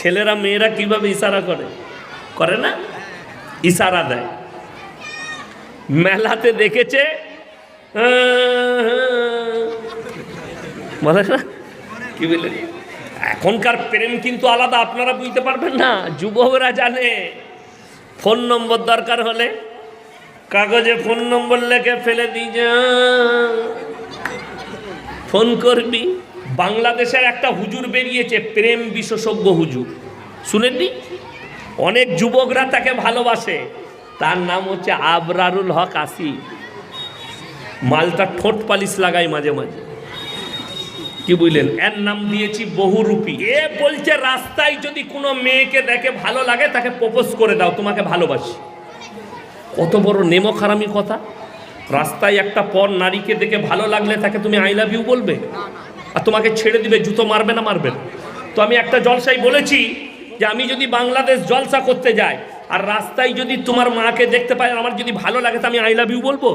ছেলেরা মেয়েরা কিভাবে ইশারা করে, করে না? ইশারা দেয়। মেলাতে দেখেছে, বলে না কি বলে। এখনকার প্রেম কিন্তু আলাদা, আপনারা বুঝতে পারবেন না, যুবকরা জানে। ফোন নম্বর দরকার হলে কাগজে ফোন নম্বর লেখে ফেলে দিয়ে ফোন করবি। বাংলাদেশের একটা হুজুর বেরিয়েছে, প্রেম বিশেষজ্ঞ হুজুর, শুনেননি? অনেক যুবকরা তাকে ভালোবাসে। তার নাম হচ্ছে আবরারুল হক আসি। মালটা ঠোঁট পালিশ লাগাই মাঝে মাঝে, কি বুঝলেন? এর নাম দিয়েছি বহুরূপী। এ বলছে রাস্তায় যদি কোনো মেয়েকে দেখে ভালো লাগে তাকে প্রপোজ করে দাও, তোমাকে ভালোবাসি। কত বড় নেমখারামি কথা! রাস্তায় একটা পর নারীকে দেখে ভালো লাগলে তাকে তুমি আই লাভ ইউ বলবে, আর তোমাকে ছেড়ে দিবে, জুতো মারবে না মারবে? তো আমি একটা জলসায় বলেছি যে আমি যদি বাংলাদেশ জলসা করতে যাই আর রাস্তায় যদি তোমার মাকে দেখতে পাই, আমার যদি ভালো লাগে তো আমি আই লাভ ইউ বলবো?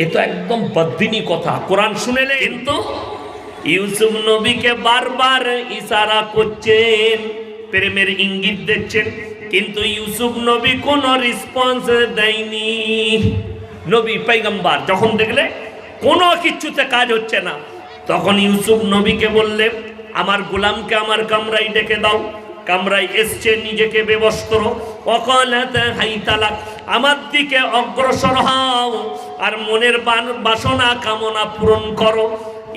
এ তো একদম বদ্দিনী কথা। কোরআন শুনেলে কিন্তু ইউসুফ নবীকে বারবার ইশারা করছেন, প্রেমের ইঙ্গিত দিচ্ছেন, কিন্তু ইউসুফ নবী কোনো রেসপন্স দেয়নি। নবী পয়গম্বর যখন দেখলে কোনো কিছুতে কাজ হচ্ছে না, তখন ইউসুফ নবীকে বললেন, আমার গোলামকে আমার কামরায় ডেকে দাও। কামরায় এসছে, নিজেকে বেবস্ত্র, অকলাতে হাইতালাক, আমার দিকে অগ্রসর হও আর মনের বাসনা কামনা পূরণ করো।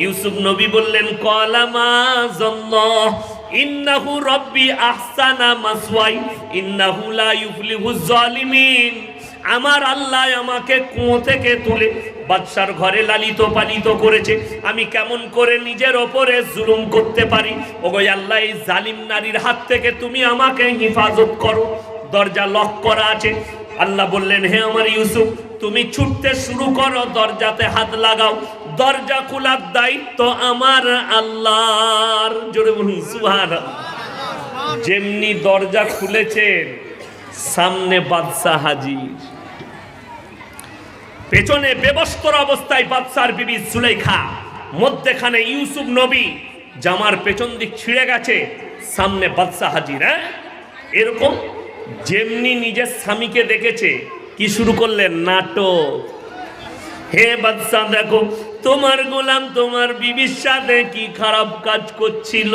ইউসুফ নবী বললেন, কলামাযাল্লাহ ইন্নাহু রব্বি আহসানা মাসওয়াই ইন্নাহু লা ইউফলিহুজ জালিমিন। আমার আল্লাহ আমাকে কুয়ো থেকে তুলে বাদশার ঘরে লালিত পালিত করেছে, আমি কেমন করে নিজের ওপরে জুলুম করতে পারি? ওগো আল্লাহ, এই জালিম নারীর হাত থেকে তুমি আমাকে হেফাজত করো। দরজা লক করা আছে। আল্লাহ বললেন, হে আমার ইউসুফ, তুমি ছুটতে শুরু করো, দরজাতে হাত লাগাও। দরজা খোলার দায়িত্ব আমার আল্লাহর। জোরে বলুন সুবহানাল্লাহ। যেমনি দরজা খুলেছেন, সামনে বাদশা হাজির, পেছনে বেবস্ত্র অবস্থায় বাদশার বিবি জুলেখা, মধ্যখানে ইউসুফ নবী, জামার পেছন দিক ছিঁড়ে গেছে, সামনে বাদশা হাজির। হ্যাঁ, এরকম যেমনি নিজের স্বামীকে দেখেছে, কি শুরু করলেন? নাটক। হে বাদশা, দেখো তোমার গোলাম তোমার বিবির সাথে কি খারাপ কাজ করছিল।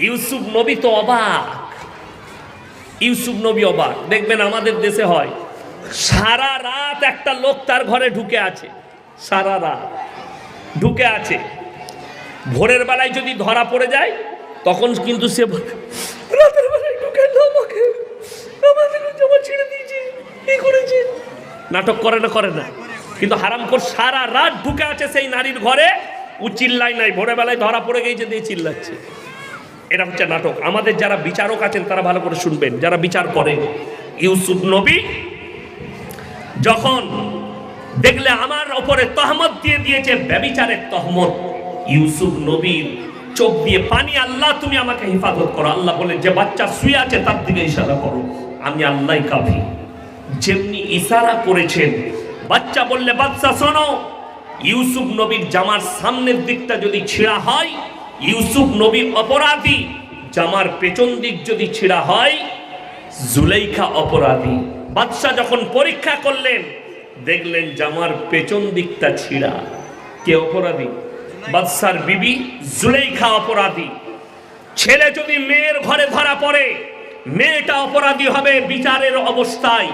ইউসুফ নবী তো অবাক, ইউসুফ নবী অবাক। দেখবেন আমাদের দেশে হয়, সারা রাত একটা লোক তার ঘরে ঢুকে আছে, সারা রাত ঢুকে আছে। ভোরের বেলায় যদি ধরা পড়ে যায়, তখন কিন্তু সে রাতের বেলায় ঢুকে আমাকে জমা ছেড়ে দিয়েছে, কি করেছে, নাটক করে না? করে না? কিন্তু হারামখোর সারা রাত ঢুকে আছে সেই নারীর ঘরে, ও চিল্লাই নাই, ভোরের বেলায় ধরা পড়ে গিয়েছে দিয়ে চিল্লাচ্ছে। এটা হচ্ছে নাটক। আমাদের যারা বিচারক আছেন তারা ভালো করে শুনবেন, যারা বিচার করেন। ইউসুফ নবী যখন দেখলে আমার ওপরে তহমত দিয়ে দিয়েছে, ব্যভিচারের তহমত, ইউসুফ নবীর চোখ দিয়ে পানি, আল্লাহ তুমি আমাকে হেফাজত করো। আল্লাহ বলে, যে বাচ্চা শুয়ে আছে তার দিকে ইশারা করো, আমি আল্লাহই কাফি। যেমনি ইশারা করেছেন, বাচ্চা বললে, বাচ্চা শোনো, ইউসুফ নবীর জামার সামনের দিকটা যদি ছিঁড়া হয়, ইউসুফ নবী অপরাধী। জামার পেছন দিক যদি ছিঁড়া হয়, জুলেখা অপরাধী। বাদশাহ যখন পরীক্ষা করলেন, দেখলেন জামার পেছন দিকটা ছিঁড়া। কে অপরাধী? বাদশার বিবি জুলেখা অপরাধী। ছেলে যদি মেয়ের ঘরে ধরা পড়ে, মেয়েটা অপরাধী হবে বিচারের অবস্থায়,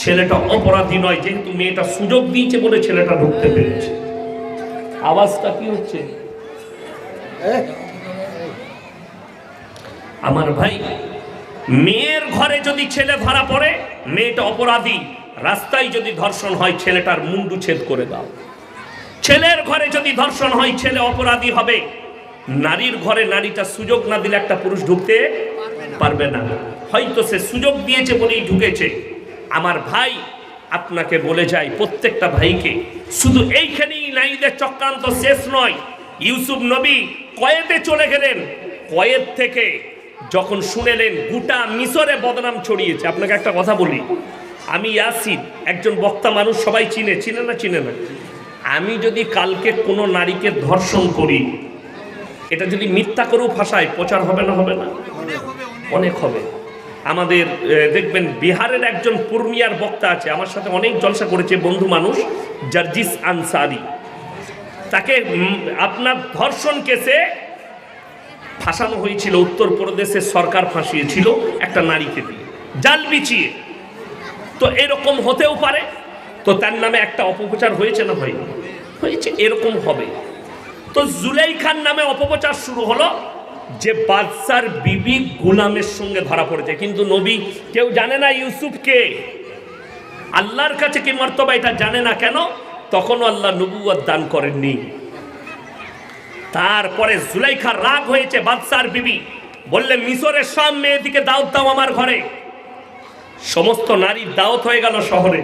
ছেলেটা অপরাধী নয়, যেহেতু মেয়েটা সুযোগ দিয়েছে বলে ছেলেটা ঢুকতে পেরেছে। আওয়াজটা কি হচ্ছে আমার ভাই? মেয়ের ঘরে যদি ছেলে ধরা পড়ে, মেয়েটা অপরাধী। রাস্তায় যদি ধর্ষণ হয়, ছেলেটার মুন্ডু ছেদ করে দাও। ছেলের ঘরে যদি ধর্ষণ হয়, ছেলে অপরাধী হবে। নারীর ঘরে নারীটা সুযোগ না দিলে একটা পুরুষ ঢুকতে পারবে না। হয়তো সে সুযোগ দিয়েছে বলেই ঢুকেছে। আমার ভাই, আপনাকে বলে যাই, প্রত্যেকটা ভাইকে, শুধু এইখানেই নারীদের চক্রান্ত শেষ নয়। ইউসুফ নবী কয়েতে চলে গেলেন, কয়েত থেকে যখন শুনেলেন গোটা মিশরে বদনাম ছড়িয়েছে। আপনাকে একটা কথা বলি, আমি ইয়াসিন, একজন বক্তা মানুষ, সবাই চিনে, চিনে না? চিনে না? আমি যদি কালকে কোনো নারীকে ধর্ষণ করি, এটা যদি মিথ্যা করেও ভাষায় প্রচার হবে না? হবে না? অনেক হবে। আমাদের দেখবেন বিহারের একজন পূর্ণিয়ার বক্তা আছে, আমার সাথে অনেক জলসা করেছে, বন্ধু মানুষ, জার্জিস আনসারি। তাকে আপনার ধর্ষণ কেসে ফাঁসানো হয়েছিল, উত্তরপ্রদেশের সরকার ফাঁসিয়েছিল একটা নারীকে দিয়ে জাল বিছিয়ে। তো এরকম হতেও পারে, তো তার নামে একটা অপপ্রচার হয়েছে না? হয়নি? হয়েছে, এরকম হবে। তো জুলাইখার নামে অপপ্রচার শুরু হলো যে বাদশার বিবি গোলামের সঙ্গে ধরা পড়েছে, কিন্তু নবী কেউ জানে না ইউসুফকে, আল্লাহর কাছে কি মর্তবা এটা জানে না। কেন? তখনও আল্লাহ নবুয়ত দান করেননি। তারপরে জুলাইখার রাগ হয়েছে, বাদশার বিবি বললে মিশরের সব মেয়েদিকে দাওয়াত দাও আমার ঘরে। সমস্ত নারীর দাওয়াত হয়ে গেল শহরে,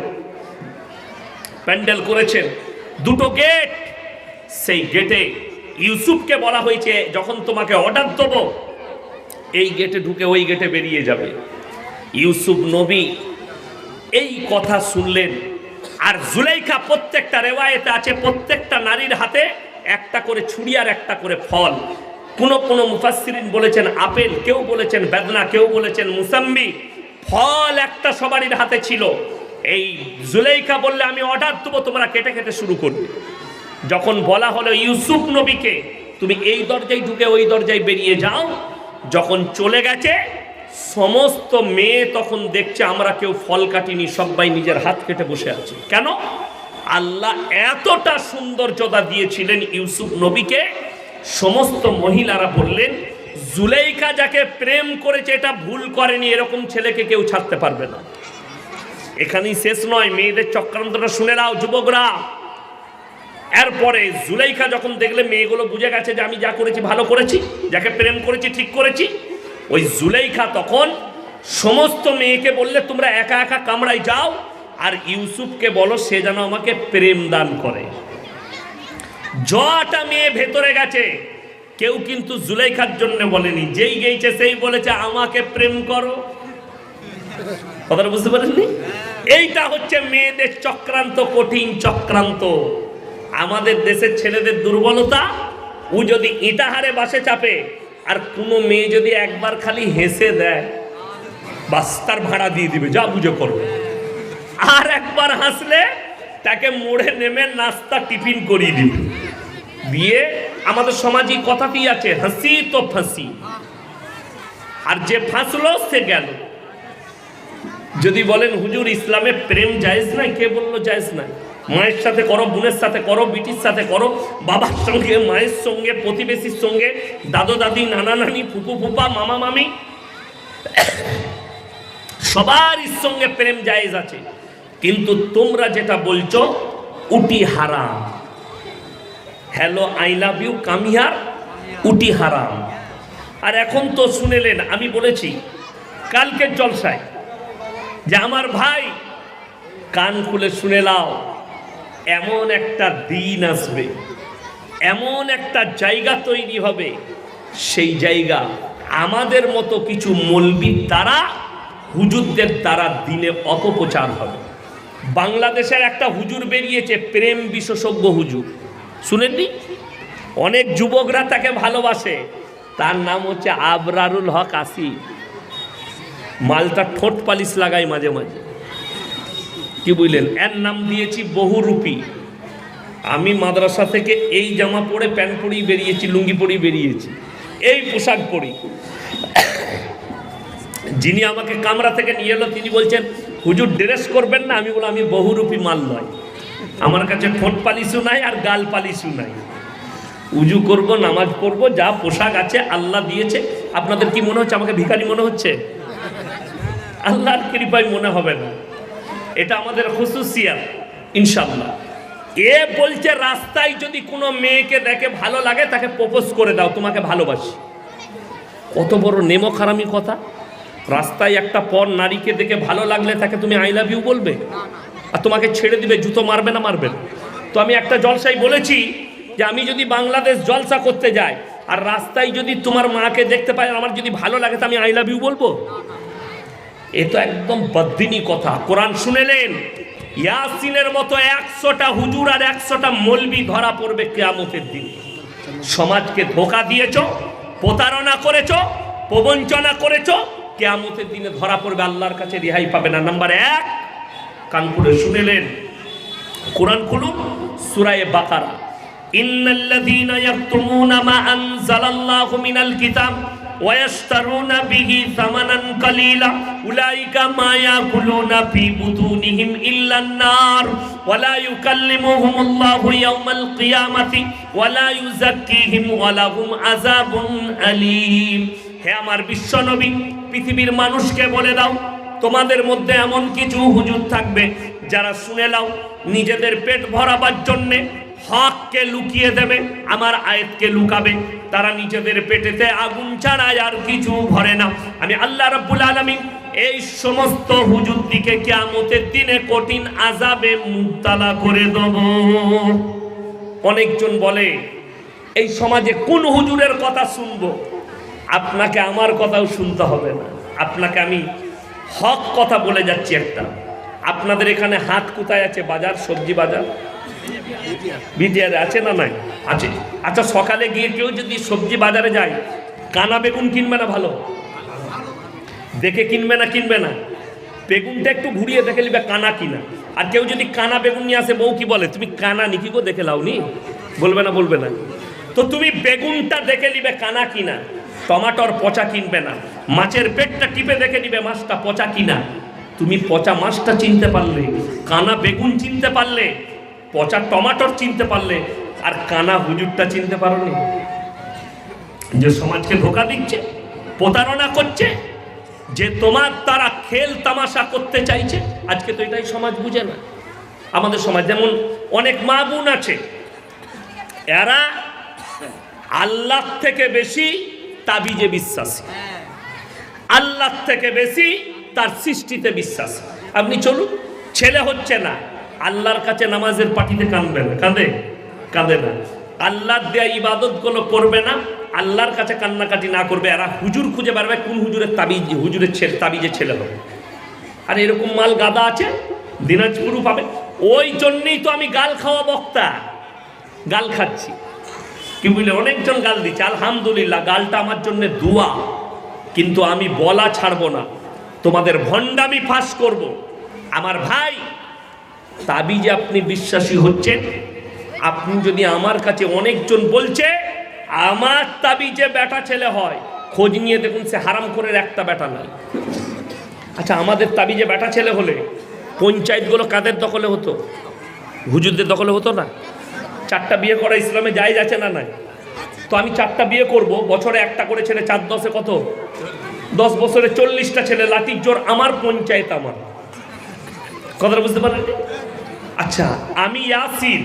প্যান্ডেল করেছেন, দুটো গেট, সেই গেটে ইউসুফকে বলা হয়েছে যখন তোমাকে অর্ডার দেবো এই গেটে ঢুকে ওই গেটে বেরিয়ে যাবে। ইউসুফ নবী এই কথা শুনলেন। আর জুলাইখা, প্রত্যেকটা রেওয়ায়েতে আছে, প্রত্যেকটা নারীর হাতে একটা করে ছুরি আর একটা করে ফল। কোন মুফাসসিরিন বলেছেন আপেল, কেউ বলেছেন বেদনা, কেউ বলেছেন মুসাম্বি। ফল একটা সবারই হাতে ছিল। এই জুলাইখা বললে আমি অর্ডার দেবো, তোমরা কেটে কেটে শুরু করবে। যখন বলা হলো ইউসুফ নবীকে তুমি এই দরজায় ঢুকে ওই দরজায় বেরিয়ে যাও, যখন চলে গেছে সমস্ত মেয়ে তখন দেখছে আমরা কেউ ফল কাটিনি, সবাই নিজের হাত কেটে বসে আছে। কেন? আল্লাহ এতটা সৌন্দর্যতা দিয়েছিলেন ইউসুফ নবীকে। সমস্ত মহিলারা বললেন জুলাইখা যাকে প্রেম করেছে এটা ভুল করেনি, এরকম ছেলেকে কেউ ছাড়তে পারবে না। এখানেই শেষ নয়, মেয়েদের চক্রান্তটা শুনে নাও যুবকরা। এরপরে জুলাইখা যখন দেখলে মেয়েগুলো বুঝে গেছে যে আমি যা করেছি ভালো করেছি, যাকে প্রেম করেছি ঠিক করেছি, ওই জুলাইখা তখন সমস্ত মেয়েকে বললে তোমরা একা একা কামরায় যাও আর ইউসুফকে বলো সে যেন আমাকে প্রেম দান করে। যটা মেয়ে ভেতরে গেছে কেউ কিন্তু জুলাইখার জন্য বলেনি, যেই গেছে সেই বলেছে আমাকে প্রেম করো। কথাটা বুঝতে পারেননি? এইটা হচ্ছে মেয়েদের চক্রান্ত, কঠিন চক্রান্ত। আমাদের দেশের ছেলেদের দুর্বলতা, ও যদি ইটাহারে বাসে চাপে আর কোনো মেয়ে যদি একবার খালি হেসে দেয় বাস তার ভাড়া দিয়ে দিবে, যা বুঝে করবে। আর একবার হাসলে তাকে মোড়ে নেমে নাস্তা টিফিন করিয়ে দিবে। দিয়ে আমাদের সমাজে কথাটি আছে, হাসি তো ফাঁসি, আর যে ফাঁসলো সে গেল। যদি বলেন হুজুর ইসলামে প্রেম জায়েজ নাই, কে বললো জায়েজ নাই? মায়ের সাথে করো, বোনের সাথে করো, বিটির সাথে করো, বাবার সঙ্গে, মায়ের সঙ্গে, প্রতিবেশীর সঙ্গে, দাদু দাদি, নানা নানি, ফুপু ফুপা, মামা মামি, সবার সঙ্গে প্রেম জায়েজ আছে। কিন্তু তোমরা যেটা বলছো উটি হারাম। হ্যালো আই লাভ ইউ কামিয়ার, উটি হারাম। আর এখন তো শুনেলেন, আমি বলেছি কালকের জলসায় যে আমার ভাই কান খুলে শুনে নাও, এমন একটা দিন আসবে, এমন একটা জায়গা তৈরি হবে, সেই জায়গা আমাদের মতো কিছু মৌলবীর দ্বারা, হুজুরদের দ্বারা দিনে অপপ্রচার হবে। বাংলাদেশের একটা হুজুর বেরিয়েছে, প্রেম বিশেষজ্ঞ হুজুর, শুনেননি? অনেক যুবকরা তাকে ভালোবাসে। তার নাম হচ্ছে আবরারুল হক আসিফ। মালটা ঠোঁট পালিশ লাগায় মাঝে মাঝে, কি বুঝলেন? এর নাম দিয়েছি বহুরূপী। আমি মাদ্রাসা থেকে এই জামা পরে, প্যান্ট পরেই বেরিয়েছি, লুঙ্গি পরেই বেরিয়েছি, এই পোশাক পরি। যিনি আমাকে কামরা থেকে নিয়ে এলো তিনি বলছেন হুজুর ড্রেস করবেন না? আমি বললাম আমি বহুরূপী মাল নয়, আমার কাছে ঠোঁট পালিশও নাই আর গাল পালিশও নাই। উজু করব, নামাজ পড়বো, যা পোশাক আছে আল্লাহ দিয়েছে। আপনাদের কি মনে হচ্ছে আমাকে ভিখারি মনে হচ্ছে? আল্লাহর কৃপায় মনে হবে না, এটা আমাদের খুসুসিয়াত ইনশাআল্লাহ। এ বলছে রাস্তায় যদি কোনো মেয়েকে দেখে ভালো লাগে তাকে প্রপোজ করে দাও, তোমাকে ভালোবাসি। কত বড় নেমখারামি কথা! রাস্তায় একটা পর নারীকে দেখে ভালো লাগলে তাকে তুমি আই লাভ ইউ বলবে, আর তোমাকে ছেড়ে দিবে, জুতো মারবে না? মারবে না। তো আমি একটা জলসায় বলেছি যে আমি যদি বাংলাদেশ জলসা করতে যাই আর রাস্তায় যদি তোমার মাকে দেখতে পাই, আমার যদি ভালো লাগে তো আমি আই লাভ ইউ বলবো? এ তো একদম বদ্দিনী কথা। কোরআন শুনেলেন, ইয়াসিনের মতো 100টা হুজুর আর 100টা মৌলবি ধরা পড়বে কিয়ামতের দিন। সমাজকে ধোঁকা দিয়েছ, প্রতারণা করেছ, প্রবঞ্চনা করেছ, কিয়ামতের দিনে ধরা পড়বে, আল্লাহর কাছে রেহাই পাবে না। নাম্বার 1, কানপুরে শুনেলেন, কোরআন খুলুন, সূরা বাকারা। ইন্নাল্লাযীনা ইয়াকতুমুনা মা আনজালাল্লাহু মিনাল কিতাব ওয়া ইয়াশতারুনা বিহি সামানান কালীলা উলাইকা মা ইয়াকুলুনা ফি বুতুনিহিম ইল্লান নার ওয়া লা ইউকাল্লিমুহুমুল্লাহু ইয়াওমাল কিয়ামাতি ওয়া লা ইউযাক্কিহিম ওয়া লাহুম আযাবুন আলীম। হে আমার বিশ্ব নবী, পৃথিবীর মানুষকে বলে দাও, তোমাদের মধ্যে এমন কিছু হুজুর থাকবে যারা শুনে নাও নিজেদের পেট ভরাবার জন্যে হককে লুকিয়ে দেবে, আমার আয়াতকে লুকাবে। তারা নিজেদের পেটেতে আগুন ছাড়ায় আর কিছু ভরে না। আমি আল্লাহ রাব্বুল আলামিন এই সমস্ত হুজুর দিকে কিয়ামতের দিনে কঠিন আযাবে মুবতালা করে দেব। অনেকজন বলে এই সমাজে কোন হুজুরের কথা শুনবো? আপনাকে আমার কথাও শুনতে হবে না, আপনাকে আমি হক কথা বলে যাচ্ছি একটা। আপনাদের এখানে হাট কোথায় আছে? বাজার, সবজি বাজার বিটিআর আছে না? নাই, আছে। আচ্ছা, সকালে গিয়ে কেউ যদি সবজি বাজারে যায়, কানা বেগুন কিনবে না? ভালো দেখে কিনবে না? কিনবে না? বেগুনটা একটু ঘুরিয়ে দেখে নিবে কানা কিনা। আর কেউ যদি কানা বেগুন নিয়ে আসে, বউ কি বলে, তুমি কানা নিকি গো, দেখে লাও নি? বলবে না? বলবে না? তো তুমি বেগুনটা দেখে নিবে কানা কিনা, টমাটোর পচা কিনবে না। মাছের পেটটা টিপে দেখে নিবে মাছটা পচা কিনা। তুমি পচা মাছটা চিনতে পারলে, কানা বেগুন চিনতে পারলে, পচা টমাটোর চিনতে পারলে, আর কানা হুজুরটা চিনতে পারোনি? যে সমাজকে ধোঁকা দিচ্ছে, প্রতারণা করছে, যে তোমার তারা খেল তামাশা করতে চাইছে। আজকে তো এটাই সমাজ বুঝে না। আমাদের সমাজ যেমন অনেক মা বোন আছে, এরা আল্লাহ থেকে বেশি তাবিজে বিশ্বাসী, আল্লাহ থেকে বেশি তার সৃষ্টিতে বিশ্বাস। আপনি চলুন, ছেলে হচ্ছে না, আল্লাহর কাছে নামাজের পাটিতে কাঁদবে না, কাঁদে না। আল্লাহর দেয়া ইবাদতগুলো করবে না, আল্লাহর কাছে কান্নাকাটি না করবে। এরা হুজুর খুঁজে পারবে কোন হুজুরের তাবিজ, হুজুরের তাবিজে ছেলে হবে। আর এরকম মাল গাদা আছে, দিনাজপুরও পাবে। ওই জন্যেই তো আমি গাল খাওয়া বক্তা, গাল খাচ্ছি। কি বুঝলে, অনেকজন গাল দিচ্ছে, আলহামদুলিল্লাহ, গালটা আমার জন্য দুয়া। কিন্তু আমি বলা ছাড়বো না, তোমাদের ভণ্ডামি ফাঁস করব। আমার ভাই, তাবিজে আপনি বিশ্বাসী হচ্ছেন, আপনি যদি আমার কাছে, অনেকজন বলছে আমার তাবিজে বেটা ছেলে হয়, খোঁজ নিয়ে দেখুন সে হারামখোরের একটা বেটা নাই। আচ্ছা, আমাদের তাবিজে বেটা ছেলে হলে পঞ্চায়েতগুলো কাদের দখলে হতো? হুজুরদের দখলে হতো না? 4টা বিয়ে করা ইসলামে জায়েজ আছে না? নাই। তো আমি 4টা বিয়ে করব, বছরে একটা করে ছেলে, 4 10 কত? 10 বছরে 40টা ছেলে, লাঠির জোর আমার পঞ্চায়েত, আমার কথাটা বুঝতে পারেন? আচ্ছা, আমি ইয়াসিন,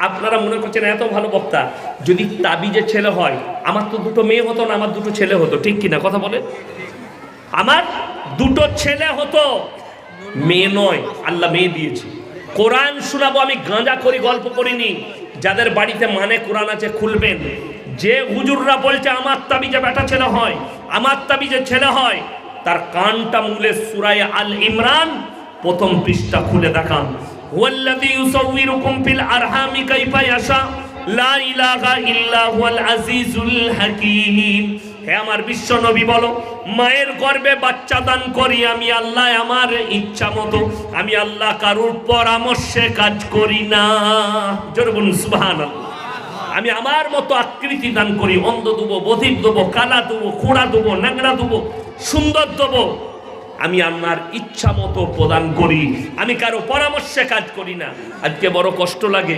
আপনারা মনে করছেন এত ভালো বক্তা, যদি তাবিজের ছেলে হয়, আমার তো 2টো মেয়ে হতো না, আমার 2টো ছেলে হতো, ঠিক কিনা কথা বলে? আমার 2টো ছেলে হতো, মেয়ে নয়, আল্লাহ মেয়ে দিয়েছে। কোরআন শোনাবো, আমি গাঁজা করি, গল্প করিনি। যাদের বাড়িতে মানে কোরআন আছে খুলবেন। যে হুজুররা বলছে আমার তাবিজে বেটা ছেলে হয়, আমার তাবিজে ছেলে হয়, তার কানটা মুলে সূরা আল ইমরান 1ম পৃষ্ঠা খুলে দেখান। ওয়াল্লাযী ইউসাউয়িরুকুম ফিল আরহামি কাইফা ইয়াশা লা ইলাহা ইল্লা হুয়াল আজিজুল হাকীম। হে আমার বিশ্ব নবী বলো, মায়ের গর্ভে বাচ্চা দান করি আমি আল্লাহ আমার ইচ্ছা মতো, আমি আল্লাহ কারোর পরামর্শে কাজ করি না। জোরে বলুন সুবহানাল্লাহ। আমি আমার মতো আকৃতি দান করি, অন্ধ দেবো, বধির দেবো, কালা দেবো, খোঁড়া দেবো, ন্যাংরা দেবো, সুন্দর দেবো, আমি আমার ইচ্ছা মতো প্রদান করি, আমি কারো পরামর্শে কাজ করি না। আজকে বড় কষ্ট লাগে,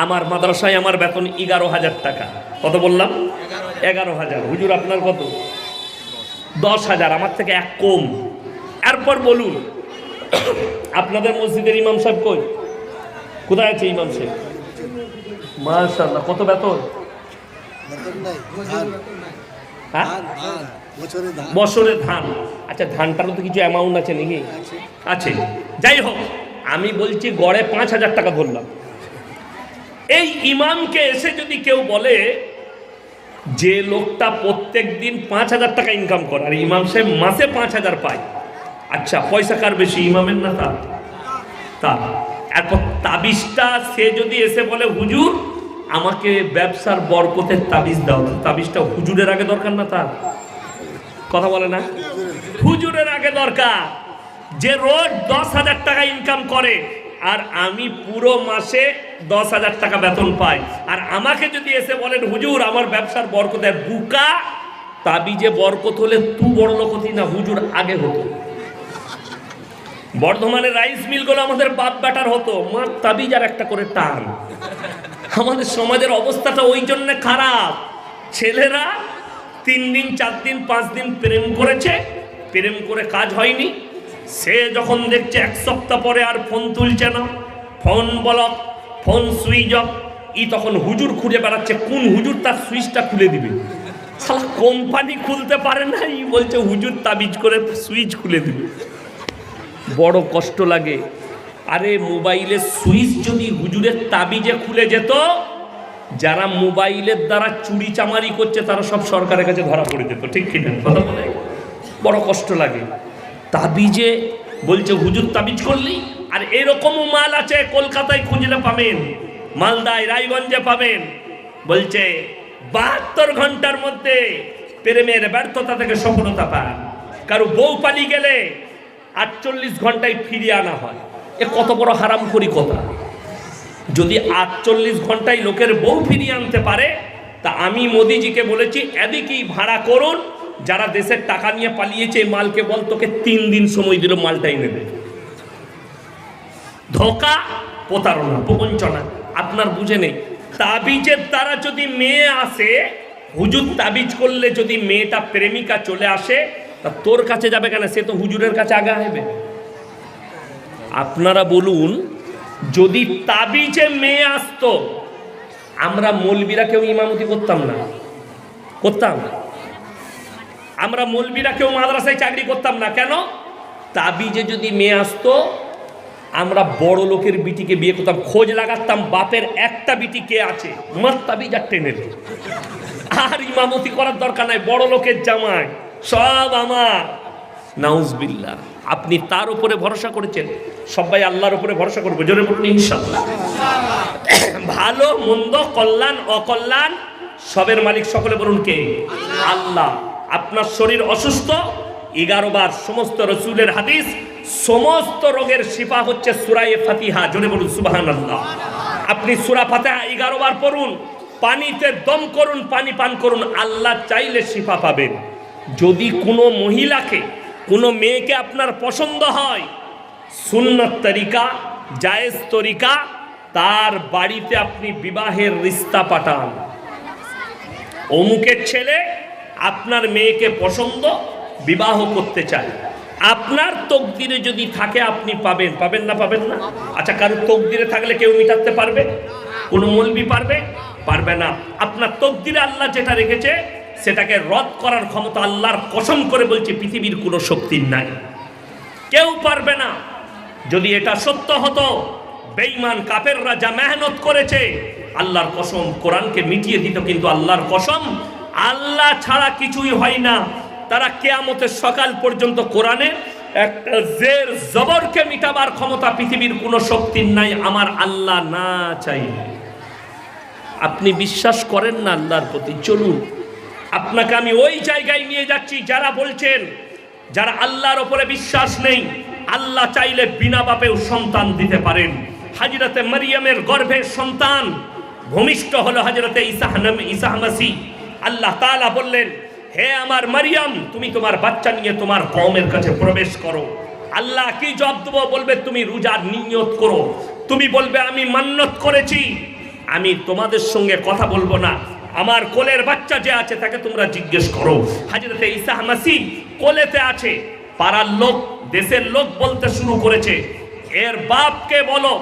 আমার মাদ্রাসায় আমার বেতন 11,000 টাকা। কত বললাম? 11,000। হুজুর আপনার কত? 10,000, আমার থেকে 1 কম। এরপর বলুন, আপনাদের মসজিদের ইমাম সাহেব কই? কোথায় আছে ইমাম সাহেব? মাশাআল্লাহ, কত বেতন? হ্যাঁ, বছরে ধান। আচ্ছা, ধানটারও তো কিছু অ্যামাউন্ট আছে নাকি? আছে। যাই হোক, আমি বলছি গড়ে 5,000 টাকা ধরলাম। এই ইমামকে এসে যদি কেউ বলে যে লোকটা প্রত্যেক দিন 5,000 টাকা ইনকাম করে আর ইমাম সাহেব মাসে 5,000 পায়, আচ্ছা পয়সা কার বেশি, ইমামের না তার? এরপর তাবিজটা সে যদি এসে বলে হুজুর আমাকে ব্যবসার বরকতের তাবিজ দাও। তাবিজটা হুজুরের আগে দরকার না? তার কথা বলে না? হুজুরের আগে দরকার। যে রোজ 10,000 টাকা ইনকাম করে আর আমি পুরো মাসে 10,000 টাকা বেতন পাই, আর আমাকে যদি এসে বলেন হুজুর আমার ব্যবসার বরকতের বুকা, তাবিজে বরকত হলে তু বড় লোক হতি না, হুজুর আগে হতো। বর্ধমানের রাইস মিলগুলো আমাদের বাপ বেটার হতো, মার তাবিজ আর একটা করে টান। আমাদের সমাজের অবস্থাটা ওই জন্য খারাপ। ছেলেরা 3 দিন 4 দিন 5 দিন প্রেম করেছে, প্রেম করে কাজ হয়নি, সে যখন দেখছে 1 সপ্তাহ পরে আর ফোন তুলছে না, phone block, phone switch off, তখন হুজুর খুঁজে বেড়াচ্ছে কোন হুজুর তার সুইচটা খুলে দিবে। শালা কোম্পানি খুলতে পারে না, বলছে হুজুর তাবিজ করে সুইচ খুলে দিবে। বড় কষ্ট লাগে। আরে মোবাইলের সুইচ যদি হুজুরের তাবিজে খুলে যেত, যারা মোবাইলের দ্বারা চুরি চামারি করছে তারা সব সরকারের কাছে ধরা পড়ে যেত, ঠিক কিনা কথা বলে? বড় কষ্ট লাগে। তাবিজে বলছে হুজুর তাবিজ করলি। আর এরকমও মাল আছে কলকাতায় খুঁজলে পাবেন, মালদায় রায়গঞ্জে পাবেন, বলছে 72 ঘন্টার মধ্যে প্রেমের ব্যর্থতা থেকে সফলতা পান। কারো বউ পালিয়ে গেলে 48 ঘন্টায় ফিরিয়ে আনা হয়। এ কত বড় হারামখোরি কথা! যদি 48 ঘন্টায় লোকের বউ ফিরিয়ে আনতে পারে, তা আমি মোদিজিকে বলেছি এদিকেই ভাড়া করুন, যারা দেশের টাকা নিয়ে পালিয়েছে মালকে বল তোকে 3 দিন সময় দিল মালটা এনে দেবে। ধোঁকা, প্রতারণা, প্রবঞ্চনা আপনার বুঝে নেই। তাবিজের দ্বারা যদি মেয়ে আসে, হুজুর তাবিজ করলে যদি মেয়েটা প্রেমিকা চলে আসে, তা তোর কাছে যাবে কেন? সে তো হুজুরের কাছে আগে আসবে। আপনারা বলুন, যদি তাবিজে মেয়ে আসতো, আমরা মৌলবীরা কেউ ইমামতি করতাম না? করতাম? আমরা মৌলবীরা কেউ মাদ্রাসায় চাকরি করতাম না কেন? তাবিজে যদি মেয়ে আসতো, আমরা বড় লোকের বিটিকে বিয়ে করতাম, খোঁজ লাগাতাম বাপের একটা বিটি কে আছে, মার তাবিজ আর টেনে। আর ইমামতি করার দরকার নাই, বড় লোকের জামাই সব আমার। নাউজবিল্লাহ। আপনি তার উপরে ভরসা করেছেন, সবাই আল্লাহর উপরে ভরসা করবো, জোরে বলুন ইনশাআল্লাহ। ভালো মন্দ, কল্যাণ অকল্যাণ সবের মালিক সকলে বলুন কে? আল্লাহ। আপনার শরীর অসুস্থ, 11 বার সমস্ত রসুলের হাদিস, সমস্ত রোগের শিফা হচ্ছে সূরা ফাতিহা, জোরে বলুন সুবহানাল্লাহ। আপনি সূরা ফাতিহা 11 বার পড়ুন, পানিতে দম করুন, পানি পান করুন, আল্লাহ চাইলে শিফা পাবেন। যদি কোনো মহিলাকে, কোনো মেয়েকে আপনার পছন্দ হয়, সুন্নত তরিকা, জায়েজ তরিকা, তার বাড়িতে আপনি বিবাহের রিস্তা পাঠান। অমুকের ছেলে আপনার মেয়েকে পছন্দ, বিবাহ করতে চায়, আপনার তকদিরে যদি থাকে আপনি পাবেন। পাবেন না? পাবেন না? আচ্ছা, কারোর তকদিরে থাকলে কেউ মিটাতে পারবে? কোনো মৌলবি পারবে? পারবে না। আপনার তকদিরে আল্লাহ যেটা রেখেছে সেটাকে রদ করার ক্ষমতা আল্লাহর কসম করে বলছে পৃথিবীর কোনো শক্তির নাই, কেউ পারবে না। যদি এটা সত্য হতো, বেঈমান কাফেররা যা মেহনত করেছে, আল্লাহর কসম কোরআনকে মিটিয়ে দিত। কিন্তু আল্লাহর কসম, আল্লাহ ছাড়া কিছুই হয় না। তারা কিয়ামতের সকাল পর্যন্ত কোরআনে একটা জের জবরকে মিটাবার ক্ষমতা পৃথিবীর কোনো শক্তির নাই, আমার আল্লাহ না চাইলে। আপনি বিশ্বাস করেন না আল্লাহর প্রতি, চলুন আপনাকে আমি ওই জায়গায় নিয়ে যাচ্ছি যারা বলছেন, যারা আল্লাহর ওপরে বিশ্বাস নেই, আল্লাহ চাইলে বিনা বাপেও সন্তান দিতে পারেন। হযরতে মারিয়ামের গর্ভের সন্তান ভূমিষ্ঠ হলো হযরতে ঈসা মাসিহ। আল্লাহ তাআলা বললেন, হে আমার মারিয়াম, তুমি তোমার বাচ্চা নিয়ে তোমার কওমের কাছে প্রবেশ করো। আল্লাহ কি জবাব দেবো? বলবে তুমি রোজার নিয়ত করো। তুমি বলবে আমি মান্নত করেছি, আমি তোমাদের সঙ্গে কথা বলবো না, আমার কোলের বাচ্চা যে আছে তাকে তোমরা জিজ্ঞেস করো। হযরতে ঈসা মাসিহ কোলেতে আছে, পাড়ার লোক, দেশের লোক বলতে শুরু করেছে, এর বাপকে বলো,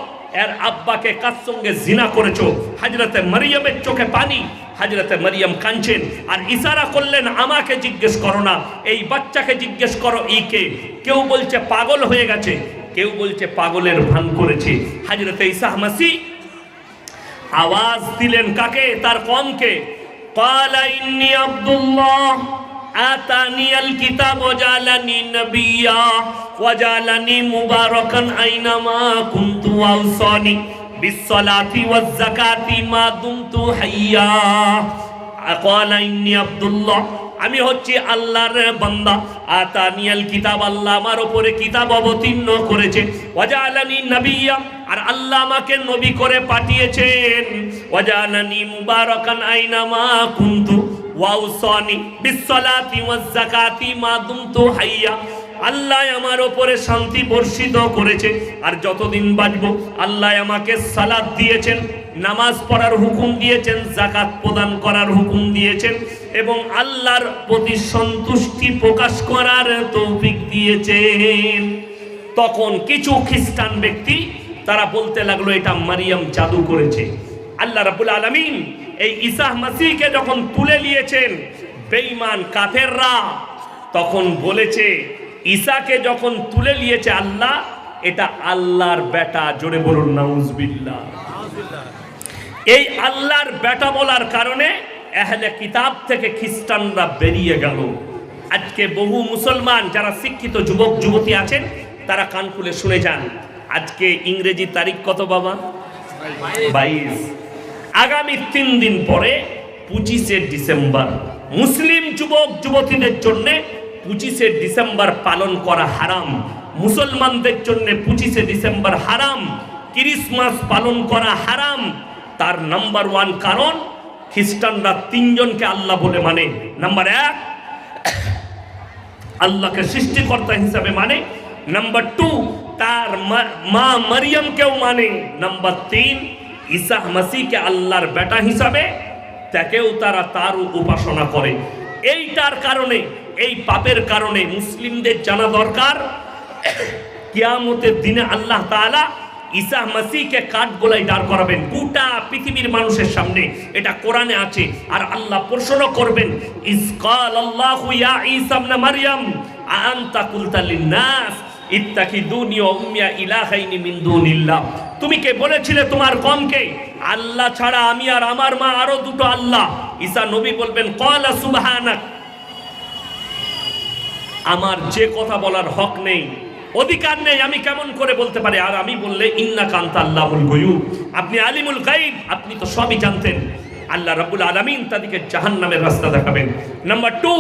এর আব্বাকে কার সঙ্গে জিনা করেছো। হযরতে মারিয়ামের চোখে পানি, হযরতে মারিয়াম কাঁদছেন, আর ইশারা করলেন আমাকে জিজ্ঞেস করো না, এই বাচ্চাকে জিজ্ঞেস করো ইকে। কেউ বলছে পাগল হয়ে গেছে, কেউ বলছে পাগলের ভান করেছে। হযরতে ঈসা মাসিহ আওয়াজ দিলেন কাকে? তার কওমকে। ক্বালা ইন্নী আব্দুল্লাহ আতানিয়াল কিতাব ওয়া জালানি নাবিয়্যা ওয়া জালানি মুবারাকান আইনামা কুনতু ওয়া আওসানি বিসসালাতি ওয়াজ যাকাতি মা দুমতু হাইয়া ক্বালা ইন্নী আব্দুল্লাহ, আমি হচ্ছি আল্লাহর বান্দা। আতানিয়াল কিতাব, আল্লাহ আমার উপরে কিতাব অবতীর্ণ করেছে। ওয়াজআলানি নাবিয়্যা, আর আল্লাহ আমাকে নবী করে পাঠিয়েছেন। ওয়াজআলানি মুবারাকান আইনামা কুনতু ওয়াউসানি বিসসালাতি ওয়াজ যাকাতি মা দুমতু হাইয়া, আল্লাহ আমার উপরে শান্তি বর্ষিত করেছে, আর যতদিন বাঁচবো আল্লাহ আমাকে সালাত দিয়েছেন, নামাজ পড়ার হুকুম দিয়েছেন, যাকাত প্রদান করার হুকুম দিয়েছেন, এবং আল্লাহর প্রতি সন্তুষ্টি প্রকাশ করার তৌফিক দিয়েছেন। তখন কিছু খ্রিস্টান ব্যক্তি তারা বলতে লাগলো এটা মারিয়াম জাদু করেছে। আল্লাহ রাব্বুল আলামিন এই ঈসা মাসীহকে যখন তুলে নিয়েছেন, বেঈমান কাফেররা তখন বলেছে ঈসাকে যখন তুলে নিয়েছে আল্লাহ, এটা আল্লাহর বেটা। জোরে বলুন নাউজুবিল্লাহ। এই আল্লাহর বেটা বলার কারণে আহলে কিতাব থেকে খ্রিস্টানরা বেরিয়ে গেল। আজকে বহু মুসলমান যারা শিক্ষিত যুবক যুবতী আছেন তারা কান খুলে শুনে যান। আজকে ইংরেজি তারিখ কত বাবা? 22। আগামী 3 দিন পরে 25শে ডিসেম্বর মুসলিম যুবক যুবতীদের জন্য 25শে ডিসেম্বর পালন করা হারাম। মুসলমানদের জন্য 25শে ডিসেম্বর হারাম। ক্রিসমাস পালন করা হারাম। তার নাম্বার 1 কারণ খ্রিস্টানরা 3 জনকে আল্লাহ বলে মানে। নাম্বার 1, আল্লাহকে সৃষ্টিকর্তা হিসাবে মানে। নাম্বার 2, তার মা মারিয়ামকেও মানে। নাম্বার 3, ঈসা মাসীহকে আল্লাহর বেটা হিসাবে তাকেও তারা তার উপাসনা করে। এইটার কারণে, এই পাপের কারণে মুসলিমদের জানা দরকার কিয়ামতের দিনে আল্লাহ তাআলা ঈসা মাসীহকে কাঠগোলায় দাঁড় করাবেন গোটা পৃথিবীর মানুষের সামনে। এটা কোরআনে আছে। আর আল্লাহ প্রশ্ন করবেন, ইসকাল আল্লাহু ইয়া ঈসা ইবনে মারইয়াম আনতা কুলতা লিন-নাস ইত্তাখিদুনি ওয়া উম্মিয়া ইলাহাইনি মিন দুনিল্লাহ, তুমি কে বলেছিলে তোমার কওমকে আল্লাহ ছাড়া আমি আর আমার মা আরো দুটো আল্লাহ? ঈসা নবী বলবেন, ক্বালা সুবহানাক, আমার যে কথা বলার হক নেই, অধিকার নেই, আমি কেমন করে বলতে পারি? আর আমি বললে ইন্নাকা আনতা আল্লাহুল গায়ুব, আপনি আলিমুল গায়ব, আপনি তো সবই জানতেন। আল্লাহ রাব্বুল আলামিন তাদেরকে জাহান্নামের রাস্তা দেখাবেন। নাম্বার 2,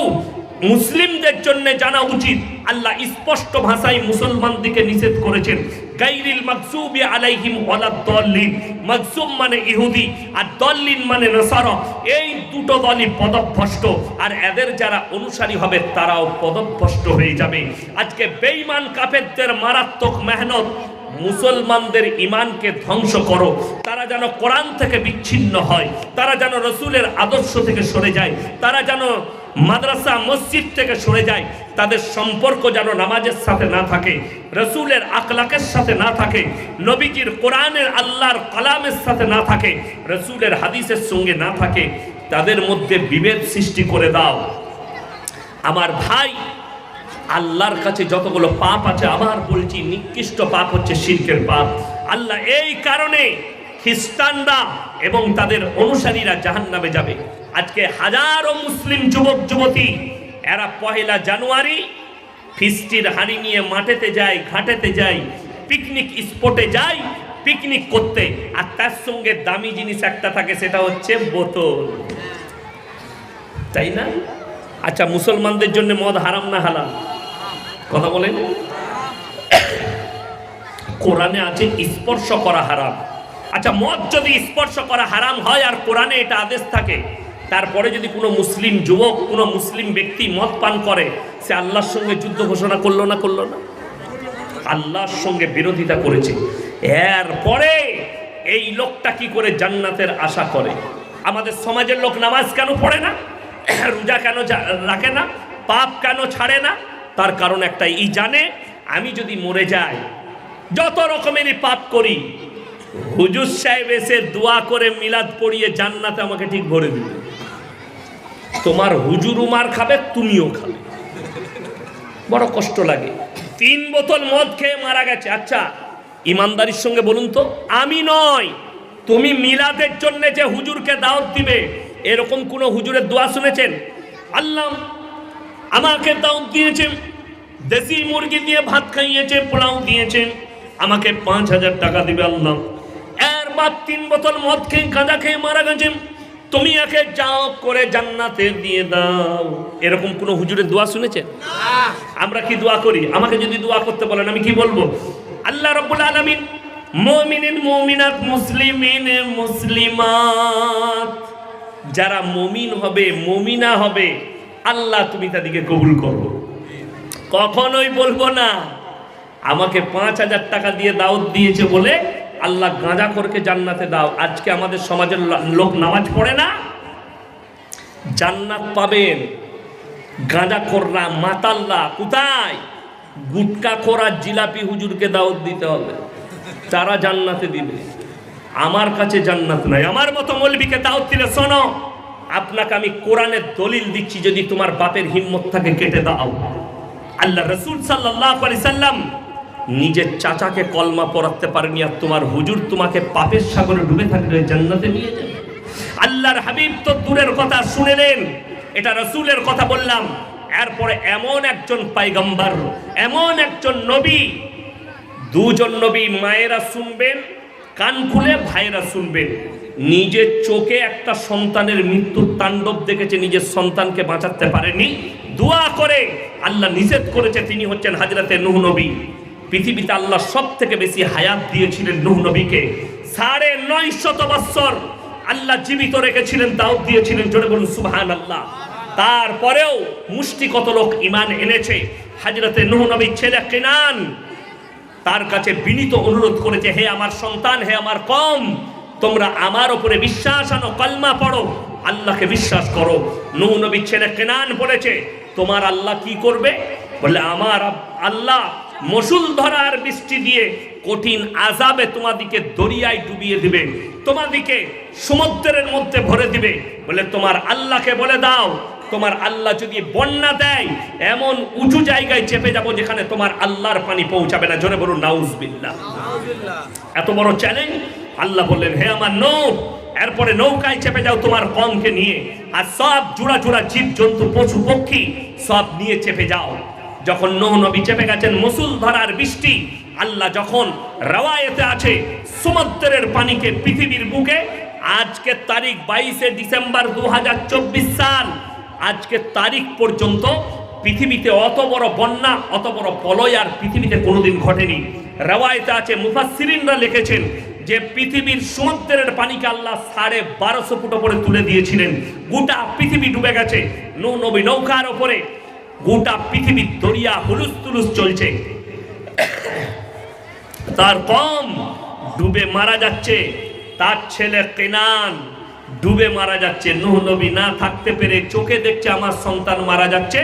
মুসলিমদের জন্য জানা উচিত আল্লাহ স্পষ্ট ভাষায় মুসলমানদেরকে নিষেধ করেছেন, গায়রিল মাগসুবি আলাইহিম ওয়ালাদ-দাল্লিন। মাগসুব মানে ইহুদি, আর দাল্লিন মানে নাসারা। এই দুটো দলই পদভ্রষ্ট, আর এদের যারা অনুসারী হবে তারাও পদভ্রষ্ট হয়ে যাবে। আজকে বেঈমান কাফেরদের মারাত্মক মেহনত মুসলমানদের ইমানকে ধ্বংস করো, তারা যেন কোরআন থেকে বিচ্ছিন্ন হয়, তারা যেন রসুলের আদর্শ থেকে সরে যায়, তারা যেন মাদ্রাসা মসজিদ থেকে সরে যায়, তাদের সম্পর্ক যেন নামাজের সাথে না থাকে, রসুলের আখলাকের সাথে না থাকে, নবীজির কোরআনের আল্লাহর কালামের সাথে না থাকে, রসুলের হাদিসের সঙ্গে না থাকে, তাদের মধ্যে বিভেদ সৃষ্টি করে দাও। আমার ভাই, আল্লাহর কাছে যতগুলো পাপ আছে, আবার বলছি নিকৃষ্ট পাপ হচ্ছে শিরকের পাপ। আল্লাহ এই কারণে খ্রিস্টানরা এবং তাদের অনুসারীরা জাহান্নামে যাবে। আজকে হাজারো মুসলিম যুবক যুবতী এরা 1 জানুয়ারি ফিস্টির হাঁড়ি নিয়ে মাঠেতে যায়, ঘাটেতে যায়, পিকনিক স্পটে যায় পিকনিক করতে, আর তার সঙ্গে দামি জিনিস একটা থাকে, সেটা হচ্ছে বোতল, তাই না? আচ্ছা, মুসলমানদের জন্য মদ হারাম না হালাল? কথা বলেন। কোরআনে আছে স্পর্শ করা হারাম। আচ্ছা, মদ যদি স্পর্শ করা হারাম হয় আর কোরআনে এটা আদেশ থাকে, তারপরে যদি কোনো মুসলিম যুবক, কোনো মুসলিম ব্যক্তি মদ পান করে, সে আল্লাহর সঙ্গে যুদ্ধ ঘোষণা করলো না? করলো না? আল্লাহর সঙ্গে বিরোধিতা করেছে। এরপরে এই লোকটা কি করে জান্নাতের আশা করে? আমাদের সমাজের লোক নামাজ কেন পড়ে না, রোজা কেন রাখে না, পাপ কেন ছাড়ে না? তার কারণ একটাই, এই জানে আমি যদি মরে যাই, যত রকমেরই পাপ করি, হুজুর সাহেব এসে দোয়া করে মিলাদ পড়িয়ে জান্নাতে আমাকে ঠিক ভরে দিবে। তোমার হুজুরও মার খাবে, তুমিও খাবে। বড় কষ্ট লাগে। 3 বোতল মদ খেয়ে মারা গেছে। আচ্ছা, ইমানদারির সঙ্গে বলুন তো, আমি নয়, তুমি মিলাদের জন্য যে হুজুরকে দাওয়াত দিবে, এরকম কোন হুজুরের দোয়া শুনেছেন? আল্লাহ আমাকে দাওয়াত দিয়েছেন, দেশি মুরগি দিয়ে ভাত খাইয়েছে, পোলাও দিয়েছেন, আমাকে 5000 টাকা দিবে আল্লাহ। এর বাপ 3 বোতল মদ খেয়ে গাঁজা খেয়ে মারা গেছে, তুমি একে যাও করে জান্নাতে দিয়ে দাও। এরকম কোন হুজুরের দোয়া শুনেছেন? আমরা কি দোয়া করি? আমাকে যদি দোয়া করতে বলেন আমি কি বলবো? আল্লাহ রাব্বুল আলামিন মুমিনিন মুমিনাত মুসলিমিন মুসলিমাত, যারা মুমিন হবে মুমিনা হবে আল্লাহ তুমি তাদেরকে কবুল করো। কখনোই বলবো না আমাকে 5,000 টাকা দিয়ে দাওয়াত দিয়েছে বলে আল্লাহ গাঁজাখোরকে জান্নাতে দাও। আজকে আমাদের সমাজের লোক নামাজ পড়ে না, জান্নাত পাবেন গাঁজাখোররা মাতাল্লা কোথায়? গুটকাখোর আর জিলাপি হুজুরকে দাওয়াত দিতে হবে, তারা জান্নাতে দিবে। আমার কাছে জান্নাত নাই। আমার মতো মৌলবীকে দাওয়াত দিলে শোনো, আপনাকে আমি কোরআনের দলিল দিচ্ছি, যদি তোমার বাপের হিম্মত থাকে কেটে দাও। আল্লাহ রাসূল সাল্লাল্লাহু আলাইহি সাল্লাম নিজের চাচাকে কলমা পড়াতে পারেনি, আর তোমার হুজুর তোমাকে পাপের সাগরে ডুবে থাকলে জান্নাতে নিয়ে যাবে? আল্লাহর হাবিব তো দূরের কথা শুনেলেন, এটা রাসূলের কথা বললাম। এরপরে এমন একজন পয়গম্বর, এমন একজন নবী, দুজন নবী, মায়েরা শুনবেন কান খুলে, ভাইয়েরা শুনবেন। নিজের চোখে একটা সন্তানের মৃত্যুর তাণ্ডব দেখেছে, নিজের সন্তানকে বাঁচাতে পারেনি, দোয়া করে আল্লাহ নিষেধ করেছে। তিনি হচ্ছেন হযরতে নূহ নবী। পৃথিবীতে আল্লাহ সব থেকে বেশি হায়াত দিয়েছিলেন নূহ নবীকে। 950 বছর আল্লাহ জীবিত রেখেছিলেন, দাওয়াত দিয়েছিলেন। জোরে বলুন সুবহানাল্লাহ। তারপরেও মুষ্টি কত লোক ঈমান এনেছে। হযরতে নূহ নবীর ছেলে কেনান তার কাছে বিনীত অনুরোধ করেছে, হে আমার সন্তান, হে আমার কওম, তোমরা আমার উপরে বিশ্বাস আনো, কলমা পড়ো, আল্লাহকে বিশ্বাস করো। নূহ নবীর ছেলে কেনান বলেছে, তোমার আল্লাহ কি করবে? বলে আমার আল্লাহ মুষলধারার বৃষ্টি দিয়ে কঠিন আযাবে তোমাদিকে দরিয়ায় ডুবিয়ে দিবে, তোমাদিকে সমুদ্রের মধ্যে ভরে দিবে। বলে তোমার আল্লাহকে বলে দাও, তোমার আল্লাহ যদি বন্যা দেয় এমন উঁচু জায়গায় চেপে যাব যেখানে তোমার আল্লাহর পানি পৌঁছাবে না। জোরে বলুন নাউজুবিল্লাহ। এত বড় চ্যালেঞ্জ। আল্লাহ বললেন, হে আমার নূহ, এরপরে নৌকায় চেপে যাও তোমার কওমকে নিয়ে, আর সব জোড়া জোড়া জীব জন্তু পশু পক্ষী সব নিয়ে চেপে যাও। যখন নূহ নবী চেপে গেছেন, মুষলধারার বৃষ্টি, আল্লাহ যখন রওয়ায়েতে আছে সমুদ্রের পানিকে পৃথিবীর বুকে, আজকে তারিখ 22 ডিসেম্বর 2024 সাল, আজকে তারিখ পর্যন্ত পৃথিবীতে অত বড় বন্যা, অত বড় প্রলয় আর পৃথিবীতে কোনোদিন ঘটেনি। রওয়ায়েতে আছে, মুফাসসিরিনরা লিখেছেন যে পৃথিবীর সমুদ্রের পানিকে আল্লাহ 1250 ফুট উপরে তুলে দিয়েছিলেন। গোটা পৃথিবী ডুবে গেছে। নূহ নবী নৌকার উপরে, গোটা পৃথিবীর দরিয়া হুলুস তুলুস চলছে। তার কওম ডুবে মারা যাচ্ছে, তার ছেলে কেনান ডুবে মারা যাচ্ছে। নূহ নবী না থাকতে পেরে চোখে দেখছে আমার সন্তান মারা যাচ্ছে,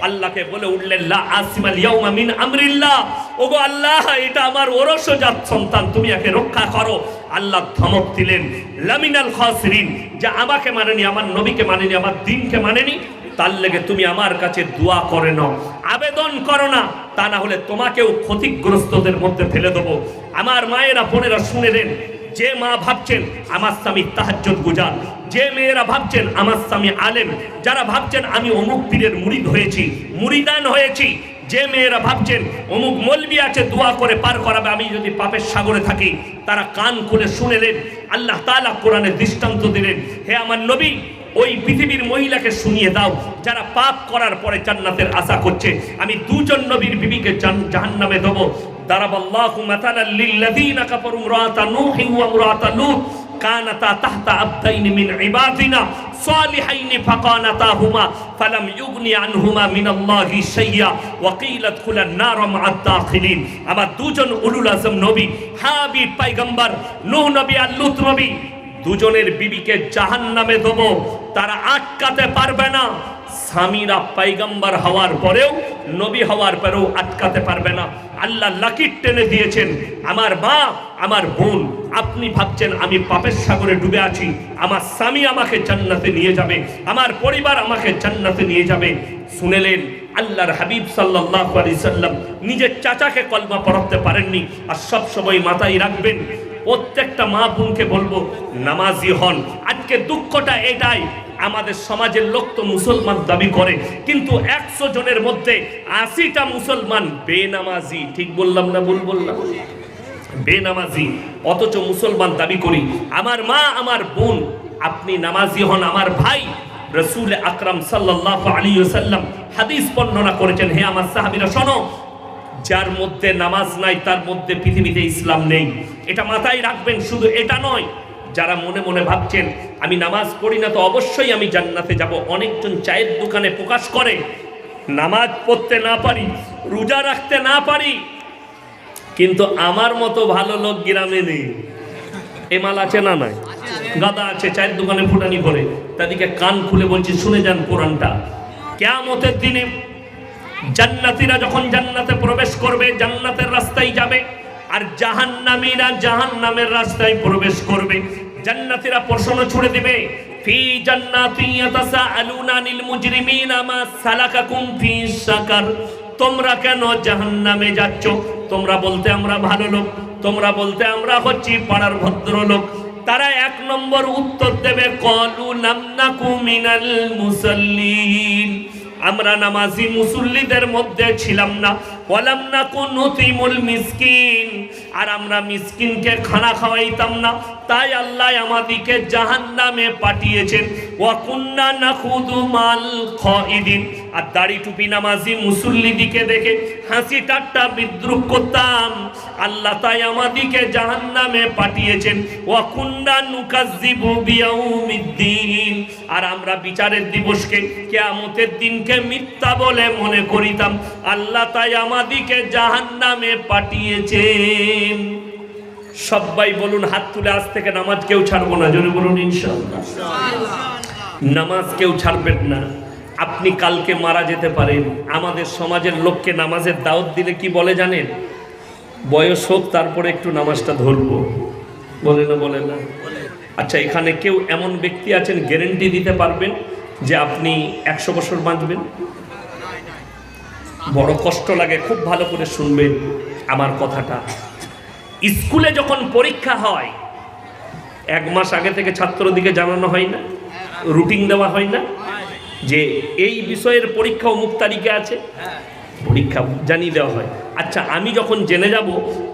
আল্লাহকে বলে উঠলেন, লা আসিমাল ইয়াউমা মিন আমরিল্লাহ, ওগো আল্লাহ, এটা আমার ওরসজাত সন্তান, তুমি একে রক্ষা করো। আল্লাহ ধমক দিলেন, লামিনাল খাসিরিন, যা আমাকে মানেনি, আমার নবীকে মানেনি, আমার দ্বীনকে মানেনি, তার লেগে তুমি আমার কাছে দোয়া করে নাও, আবেদন করো না, তা না হলে তোমাকেও ক্ষতিগ্রস্তদের মধ্যে ফেলে দেবো। আমার মায়েরা বোনেরা শুনে নেন, যে মা ভাবছেন আমার স্বামী তাহাজ্জুদ গুজার, যে মেয়েরা ভাবছেন আমার স্বামী আলেম, যারা ভাবছেন আমি অমুক পীরের মুরিদ হয়েছি, মুরিদান হয়েছি, যে মেয়েরা ভাবছেন অমুক মৌলবি আছে দোয়া করে পার করাবে, আমি যদি পাপের সাগরে থাকি, তারা কান খুলে শুনেলেন। আল্লাহ তাআলা কোরআনে দৃষ্টান্ত দিলেন, হে আমার নবী, ওই পৃথিবীর মহিলাকে শুনিয়ে দাও যারা পাপ করার পরে জান্নাতের আশা করছে। আমি দুজন নবীর বিবিকে জাহান্নামে দেব। দারাবাল্লাহু মাতালাল লিল্লাযীনা কাফারু ইমরাআতা নূহিন ওয়া ইমরাআতা লূত কানাতা তাহতা আবদাইন মিন ইবাদিনা সালিহাইন ফাকানাতাহুমা ফালাম ইউগনি আনহুমা মিনাল্লাহি শাইয়্যা ওয়া কিলা ইদখুলান নার মা'আদ দাখিলিন। আমার দুজন উলুল আযম নবী, হাবিব পয়গম্বর নূহ নবী আর লূত নবী, দুজনের বিবিকে জাহান্নামে দেব, তারা আটকাতে পারবে না। স্বামীরা পয়গম্বর হওয়ার পরেও, নবী হওয়ার পরেও আটকাতে পারবে না। আল্লাহ লাকির টেনে দিয়েছেন। আমার মা, আমার বোন, আপনি ভাবছেন আমি পাপের সাগরে ডুবে আছি, আমার স্বামী আমাকে জান্নাতে নিয়ে যাবে, আমার পরিবার আমাকে জান্নাতে নিয়ে যাবে। শুনেলেন আল্লাহর হাবিব সাল্লাল্লাহু আলাইহি সাল্লাম নিজের চাচাকে কলমা পড়াতে পারেননি। আর সব সময় মাথায় রাখবেন, প্রত্যেকটা মা বোনকে বলবো নামাজি হন। আজকে দুঃখটা এটাই, আমাদের সমাজের লোক তো মুসলমান দাবি করে, কিন্তু 100 জনের মধ্যে 80টা মুসলমান বেনামাজি। ঠিক বললাম না ভুল বললাম? বেনামাজি, অথচ মুসলমান দাবি করি। আমার মা, আমার বোন, আপনি নামাজি হন, আমার ভাই। রাসূল আকরাম সাল্লাল্লাহু আলাইহি ওয়াসাল্লাম হাদিস বর্ণনা করেছেন, হে আমার সাহাবীরা শোনো, যার মধ্যে নামাজ নাই তার মধ্যে পৃথিবীতে ইসলাম নেই। এটা মাথায় রাখবেন। শুধু এটা নয়, যারা মনে মনে ভাবছেন আমি নামাজ পড়ি না তো অবশ্যই আমি জান্নাতে যাব, অনেকজন চায়ের দোকানে প্রকাশ করে নামাজ পড়তে না পারি, রোজা রাখতে না পারি, কিন্তু আমার মতো ভালো লোক গ্রামে নেই। এ মাল আছে না? নাই? গাদা আছে, চায়ের দোকানে ফুটানি করে। তাদেরকে কান খুলে বলছি, শুনে যান কোরআনটা। কিয়ামতের দিনে জান্নাতীরা যখন জান্নাতে প্রবেশ করবে, জান্নাতের রাস্তায় যাবে, আর জাহান্নামীরা জাহান্নামের রাস্তায় প্রবেশ করবে। জান্নাতীরা প্রশ্ন ছুড়ে দিবে, ফি জান্নাতি ইয়াতাসাআলুনা আনিল মুজরিমিনা মা সালাকাকুম ফি সাকার, তোমরা কেন জাহান্নামে যাচ্ছ? তোমরা বলতে আমরা ভালো লোক, তোমরা বলতে আমরা হচ্ছি পাড়ার ভদ্রলোক। তারা এক নম্বর উত্তর দেবে, ক্বালু লাম নাকু মিনাল মুসাল্লিন, আমরা নামাজি মুসল্লিদের মধ্যে ছিলাম না। ওয়ালাম নাকু নুতিমুল মিসকিন, আর আমরা মিসকিনকে খানা খাওয়াইতাম না, তাই আল্লাহ আমাদেরকে জাহান্নামে পাঠিয়েছেন। ওয়া কুন্না নাখুদু মাল খাইদিন, আর দাড়ি টুপি নামাজি মুসল্লিদিকে দেখে হাসি ঠাট্টা বিদ্রুপ করতাম, আল্লাহ তাই আমাদেরকে জাহান্নামে পাঠিয়েছেন। ওয়া কুন্না নুকাজ্জিবু বিয়াউমিদ্দিন, আর আমরা বিচারের দিবসকে, কিয়ামতের দিনকে মিথ্যা বলে মনে করিতাম, আল্লাহ তাই আমাদেরকে জাহান্নামে পাঠিয়েছেন। সবাই বলুন হাত তুলে, আজ থেকে নামাজ কেউ ছাড়বো না। জোরে বলুন ইনশাআল্লাহ। নামাজ কেউ ছাড়বেন না। আপনি কালকে মারা যেতে পারেন। আমাদের সমাজের লোককে নামাজের দাওয়াত দিলে কি বলে জানেন? বয়স হোক তারপরে একটু নামাজটা ধরবো, বলে না? বলে না? আচ্ছা, এখানে কেউ এমন ব্যক্তি আছেন গ্যারেন্টি দিতে পারবেন যে আপনি 100 বছর বাঁচবেন? বড় কষ্ট লাগে, খুব ভালো করে শুনবেন আমার কথাটা। স্কুলে যখন পরীক্ষা হয়, 1 মাস আগে থেকে ছাত্রদিকে জানানো হয় না, রুটিন দেওয়া হয় না যে এই বিষয়ের পরীক্ষা অমুক তারিখে আছে, পরীক্ষা জানিয়ে দেওয়া হয়। আচ্ছা, আমি যখন জেনে যাব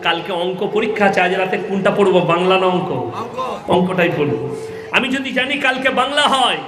কালকে অঙ্ক পরীক্ষা আছে, আজ রাতে কোনটা পড়বো, বাংলা না অঙ্ক? অঙ্কটাই পড়বো। আমি যদি জানি কালকে বাংলা হয়,